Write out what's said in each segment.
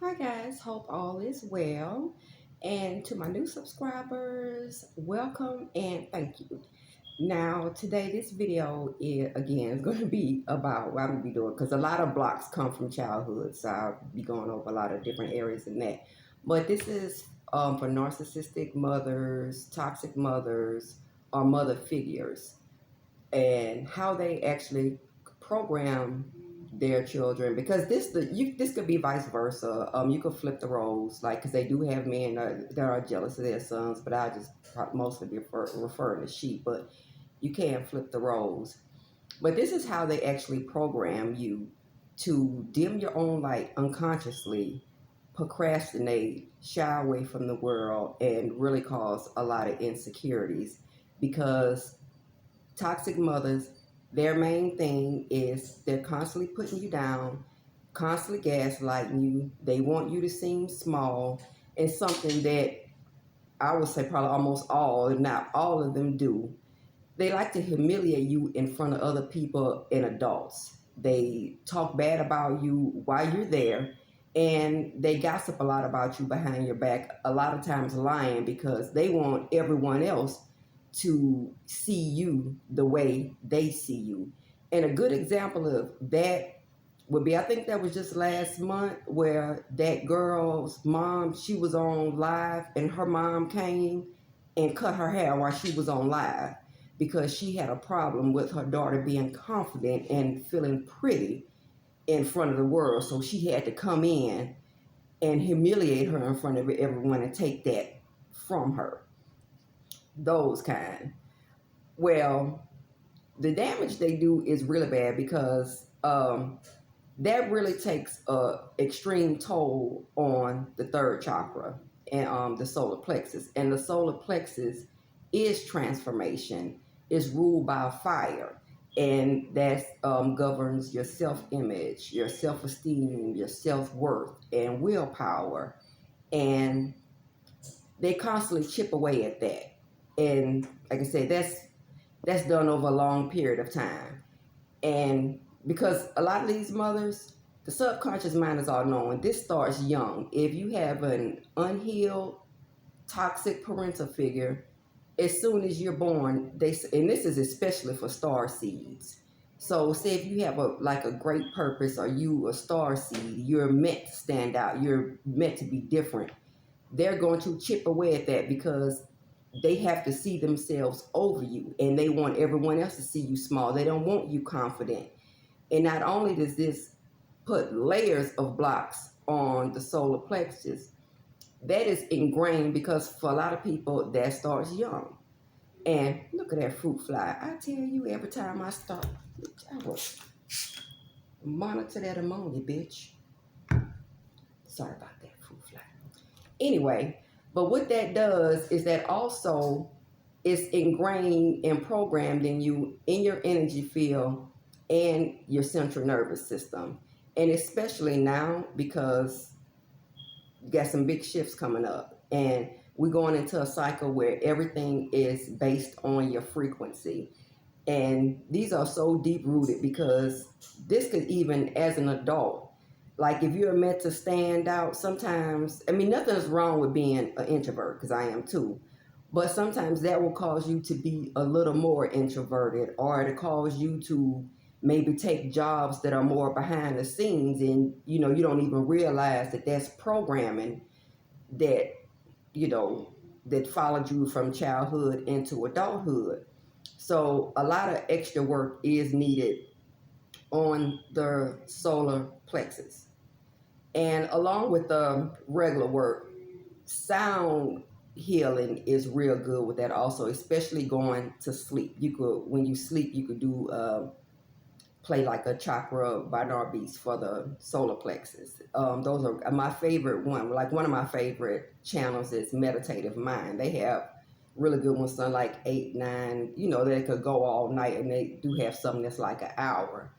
Hi guys, hope all is well. And to my new subscribers, welcome and thank you. Now, today this video is again going to be about what I'm going to be doing because a lot of blocks come from childhood, so I'll be going over a lot of different areas in that. But this is for narcissistic mothers, toxic mothers, or mother figures, and how they actually program their children, because this could be vice versa. You could flip the roles, like, because they do have men that are jealous of their sons, but I just mostly be referring to sheep. But you can flip the roles. But this is how they actually program you to dim your own light unconsciously, procrastinate, shy away from the world, and really cause a lot of insecurities. Because toxic mothers, their main thing is they're constantly putting you down, constantly gaslighting you. They want you to seem small, and something that I would say probably almost all, if not all of them do. They like to humiliate you in front of other people and adults. They talk bad about you while you're there, and they gossip a lot about you behind your back, a lot of times lying because they want everyone else to see you the way they see you. And a good example of that would be, I think that was just last month, where that girl's mom, she was on live and her mom came and cut her hair while she was on live because she had a problem with her daughter being confident and feeling pretty in front of the world. So she had to come in and humiliate her in front of everyone and take that from her. Those kind. Well, the damage they do is really bad because that really takes a extreme toll on the third chakra and the solar plexus. And the solar plexus is transformation, is ruled by fire, and that governs your self-image, your self-esteem, your self-worth, and willpower. And they constantly chip away at that. And like I said, that's done over a long period of time. And because a lot of these mothers, the subconscious mind is all knowing. This starts young. If you have an unhealed, toxic parental figure, as soon as you're born, and this is especially for star seeds. So, say if you have a great purpose, or you a star seed, you're meant to stand out. You're meant to be different. They're going to chip away at that because they have to see themselves over you, and they want everyone else to see you small. They don't want you confident. And not only does this put layers of blocks on the solar plexus, that is ingrained because for a lot of people that starts young. And look at that fruit fly. I tell you, every time I start, I will monitor that ammonia, bitch. Sorry about that, fruit fly. Anyway, but what that does is that also is ingrained and programmed in you, in your energy field and your central nervous system. And especially now, because you got some big shifts coming up, and we're going into a cycle where everything is based on your frequency. And these are so deep rooted because this could, even as an adult, like if you're meant to stand out, sometimes, I mean, nothing's wrong with being an introvert, because I am too. But sometimes that will cause you to be a little more introverted, or to cause you to maybe take jobs that are more behind the scenes, and you don't even realize that that's programming that you know that followed you from childhood into adulthood. So a lot of extra work is needed on the solar plexus. And along with the regular work, sound healing is real good with that also, especially going to sleep. You could, when you sleep, you could do play like a chakra binaural beats for the solar plexus. Those are my favorite one. Like one of my favorite channels is Meditative Mind. They have really good ones, son, like 8, 9. They could go all night, and they do have something that's like an hour.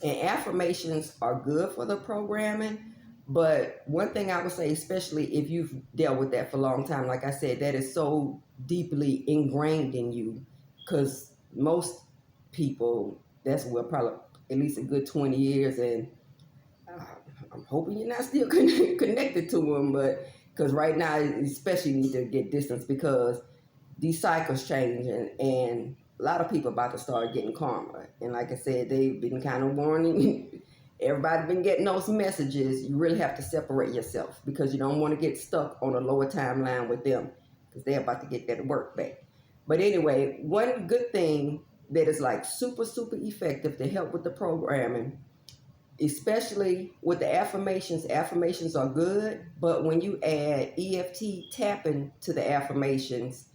And affirmations are good for the programming. But one thing I would say, especially if you've dealt with that for a long time, like I said, that is so deeply ingrained in you, because most people, that's what probably at least a good 20 years, and I'm hoping you're not still connected to them, but because right now, especially need to get distance because these cycles change, and a lot of people about to start getting karma. And like I said, they've been kind of warning. Everybody been getting those messages. You really have to separate yourself because you don't want to get stuck on a lower timeline with them because they're about to get that work back. But anyway, one good thing that is like super, super effective to help with the programming, especially with the affirmations. Affirmations are good, but when you add EFT tapping to the affirmations,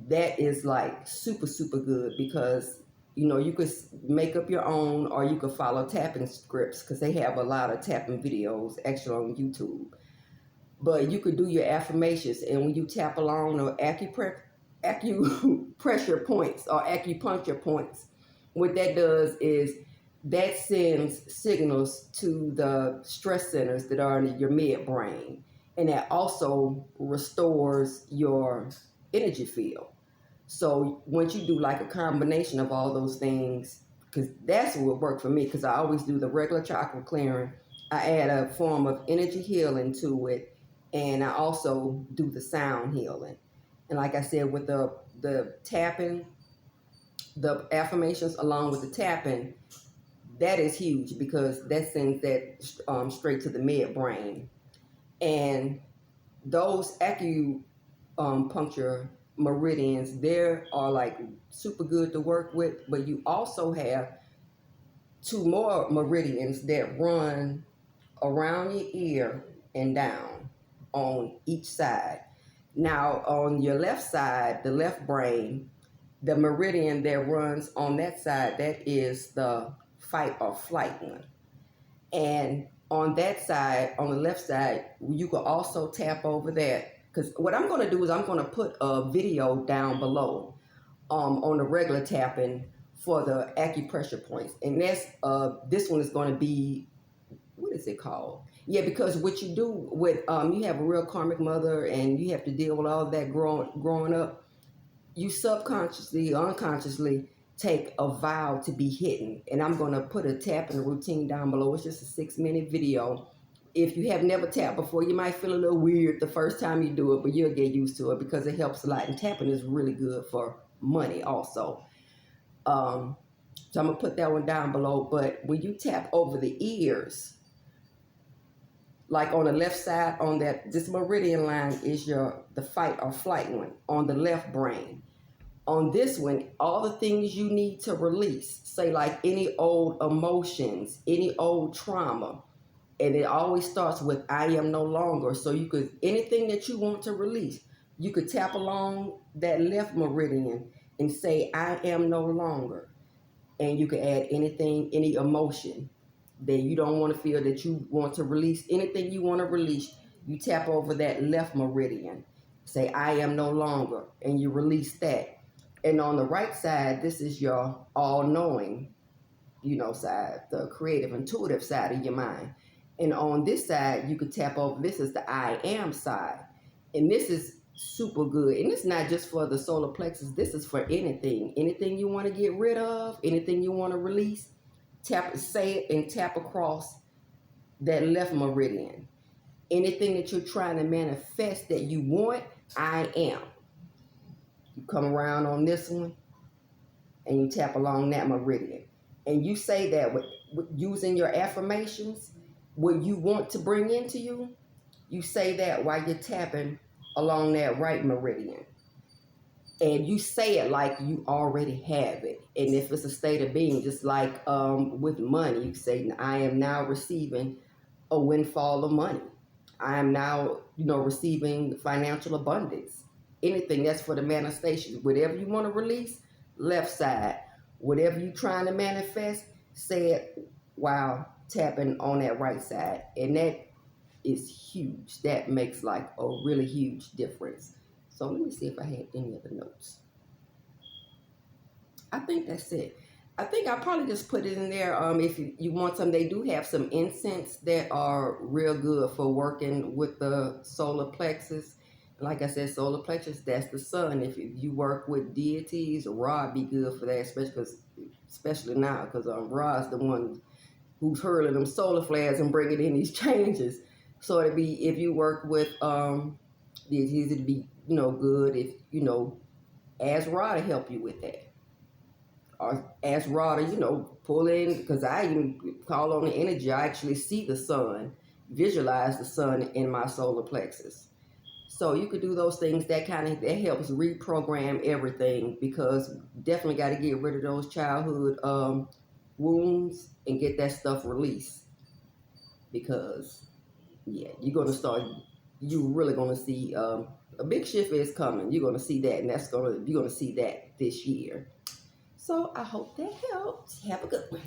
that is like super, super good because you could make up your own or you could follow tapping scripts because they have a lot of tapping videos actually on YouTube. But you could do your affirmations, and when you tap along the acupressure points or acupuncture points, what that does is that sends signals to the stress centers that are in your midbrain, and that also restores your energy field. So once you do like a combination of all those things, because that's what worked for me, because I always do the regular chakra clearing, I add a form of energy healing to it, and I also do the sound healing. And like I said, with the tapping, the affirmations along with the tapping, that is huge because that sends that straight to the midbrain. And those acupuncture meridians, there are like super good to work with, but you also have two more meridians that run around your ear and down on each side. Now, on your left side, the left brain, the meridian that runs on that side, that is the fight or flight one. And on that side, on the left side, you can also tap over that. Because what I'm going to do is I'm going to put a video down below on the regular tapping for the acupressure points. And that's this one is going to be, what is it called? Yeah, because what you do with, you have a real karmic mother and you have to deal with all that growing up. You subconsciously, unconsciously take a vow to be hidden. And I'm going to put a tapping routine down below. It's just a 6-minute video. If you have never tapped before, you might feel a little weird the first time you do it, but you'll get used to it because it helps a lot. And tapping is really good for money also. So I'm going to put that one down below. But when you tap over the ears, like on the left side, on this meridian line is the fight or flight one on the left brain. On this one, all the things you need to release, say like any old emotions, any old trauma, and it always starts with I am no longer. So you could, anything that you want to release, you could tap along that left meridian and say I am no longer. And you could add anything, any emotion that you don't want to feel, that you want to release, anything you want to release, you tap over that left meridian, say I am no longer, and you release that. And on the right side, this is your all-knowing, side, the creative, intuitive side of your mind. And on this side, you could tap over, this is the I am side. And this is super good. And it's not just for the solar plexus, this is for anything. Anything you want to get rid of, anything you want to release, say it and tap across that left meridian. Anything that you're trying to manifest that you want, I am. You come around on this one and you tap along that meridian. And you say that with using your affirmations, what you want to bring into you, you say that while you're tapping along that right meridian. And you say it like you already have it. And if it's a state of being, just like with money, you say, I am now receiving a windfall of money. I am now, receiving financial abundance. Anything that's for the manifestation. Whatever you want to release, left side. Whatever you're trying to manifest, say it while tapping on that right side. And that is huge. That makes like a really huge difference. So let me see if I had any other notes. I think that's it. I think I probably just put it in there. If you want some, they do have some incense that are real good for working with the solar plexus. Like I said, solar plexus, that's the sun. If you work with deities, Ra be good for that, especially now, because Ra is the one who's hurling them solar flares and bringing in these changes. So it'd be, if you work with it's easy to be, good if, ask Ra to help you with that. Or ask Ra to, pull in, because I even call on the energy. I actually see the sun, visualize the sun in my solar plexus. So you could do those things. That helps reprogram everything, because definitely got to get rid of those childhood wounds and get that stuff released. Because yeah, you're really gonna see a big shift is coming. You're gonna see that, and you're gonna see that this year. So I hope that helps. Have a good one.